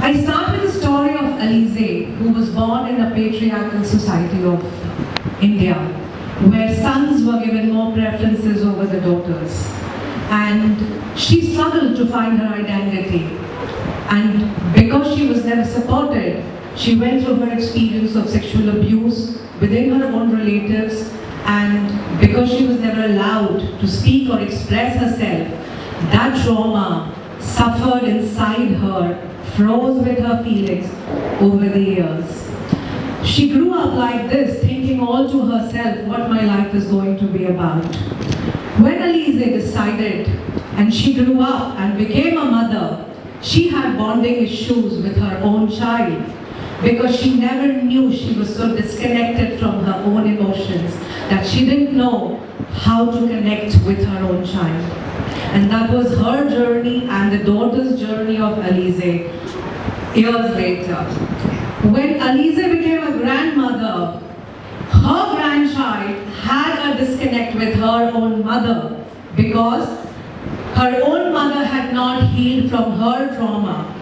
I start with the story of Aysha, who was born in a patriarchal society of India, where sons were given more preferences over the daughters. And she struggled to find her identity. And because she was never supported, she went through her experience of sexual abuse within her own relatives, and because she was never allowed to speak or express herself, that trauma suffered inside her, froze with her feelings over the years. She grew up like this, thinking all to herself what my life is going to be about. When Aysha decided, and she grew up and became a mother, she had bonding issues with her own child because she never knew, she was so disconnected from her own emotions that she didn't know how to connect with her own child. And that was her journey and the daughter's journey of Aysha years later. When Aysha became a grandmother, her grandchild had a disconnect with her own mother because her own mother had not healed from her trauma,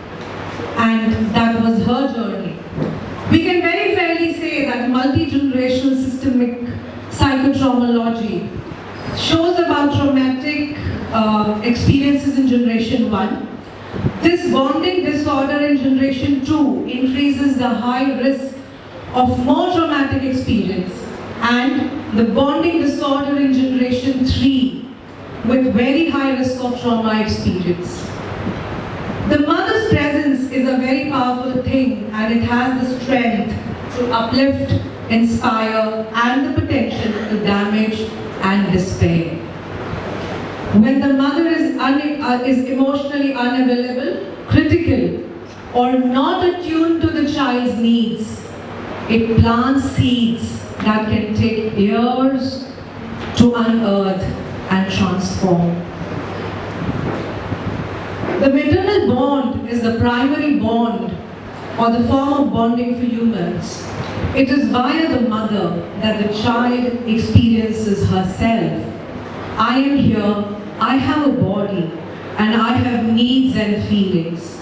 and that was her journey. We can very fairly say that multi-generational systemic psychotraumatology shows about traumatic experiences in generation 1. This bonding disorder in generation 2 increases the high risk of more traumatic experience, and the bonding disorder in generation 3 with very high risk of trauma experience. The mother's presence is a very powerful thing, and it has the strength to uplift, inspire, and the potential to damage and despair. When the mother is emotionally unavailable, critical, or not attuned to the child's needs, it plants seeds that can take years to unearth and transform. The maternal bond is the primary bond or the form of bonding for humans. It is via the mother that the child experiences herself. I am here, I have a body, and I have needs and feelings.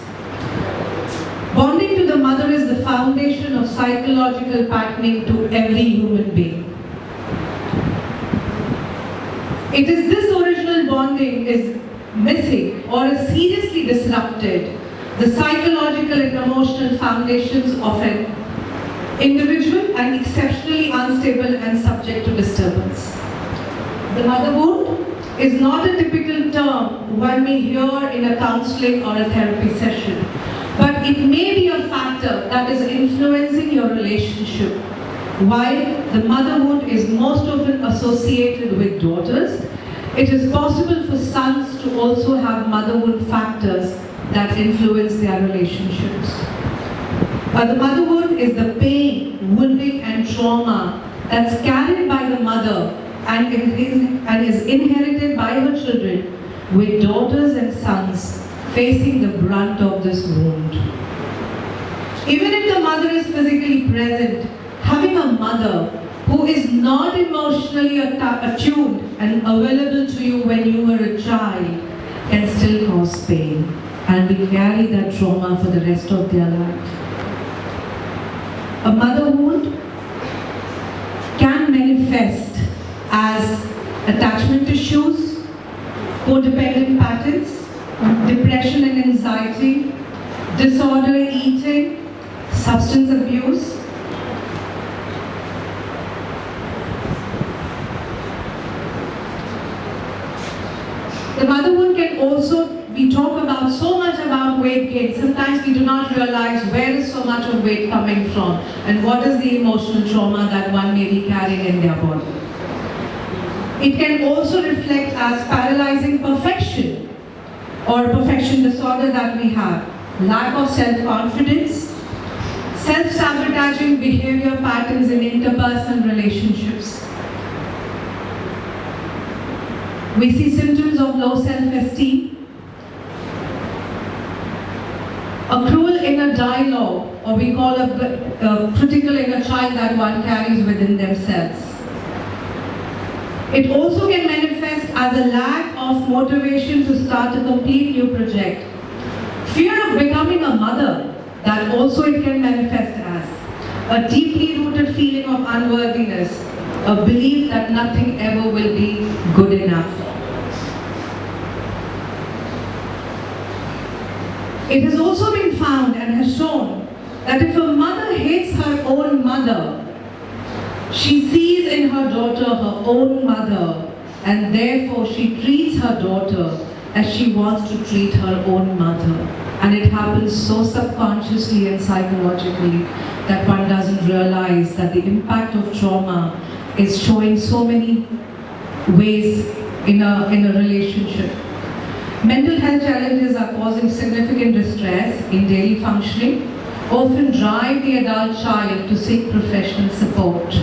Bonding to the mother is the foundation of psychological patterning to every human being. It is this original bonding is missing or is seriously disrupted, the psychological and emotional foundations of an individual and exceptionally unstable and subject to disturbance. The mother wound is not a typical term one may hear in a counseling or a therapy session, but it may be a factor that is influencing your relationship. While the mother wound is most often associated with daughters, it is possible for sons to also have mother wound factors that influence their relationships. The mother wound is the pain, wounding, and trauma that's carried by the mother and is inherited by her children, with daughters and sons facing the brunt of this wound. Even if the mother is physically present, having a mother who is not emotionally attuned and available to you when you were a child can still cause pain, and will carry that trauma for the rest of their life. A mother wound can manifest as attachment issues, codependent patterns, depression and anxiety, disordered eating, substance abuse. The mother wound can also, we talk about so much about weight gain. Sometimes we do not realize where is so much of weight coming from and what is the emotional trauma that one may be carrying in their body. It can also reflect as paralyzing perfection or perfection disorder that we have. Lack of self-confidence, self-sabotaging behavior patterns in interpersonal relationships. We see symptoms of low self-esteem, a cruel inner dialogue, or we call a critical inner child that one carries within themselves. It also can manifest as a lack of motivation to start a complete new project. Fear of becoming a mother that also it can manifest as a deeply rooted feeling of unworthiness, a belief that nothing ever will be good enough. It has also been found and has shown that if a mother hates her own mother, she sees in her daughter her own mother, and therefore she treats her daughter as she wants to treat her own mother. And it happens so subconsciously and psychologically that one doesn't realize that the impact of trauma is showing so many ways in a relationship. Mental health challenges are causing significant distress in daily functioning, often drive the adult child to seek professional support.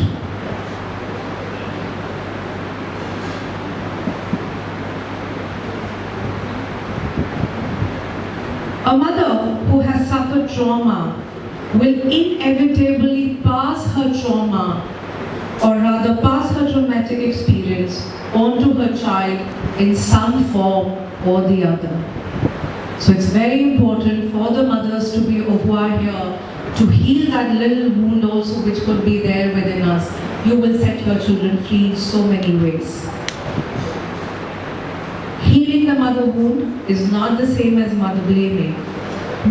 A mother who has suffered trauma will inevitably pass her trauma, or rather pass her traumatic experience onto her child in some form or the other. So it's very important for the mothers to be who are here to heal that little wound also which could be there within us. You will set your children free in so many ways. Healing the mother wound is not the same as mother blaming.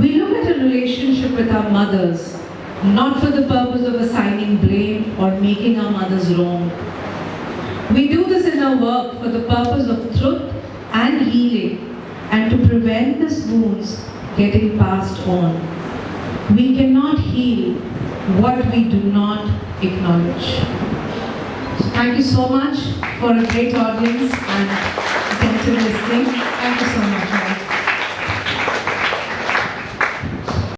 We look at a relationship with our mothers not for the purpose of assigning blame or making our mothers wrong. We do this in our work for the purpose of truth and healing, and to prevent these wounds getting passed on. We cannot heal what we do not acknowledge. So thank you so much for a great audience and attentive listening. Thank you so much.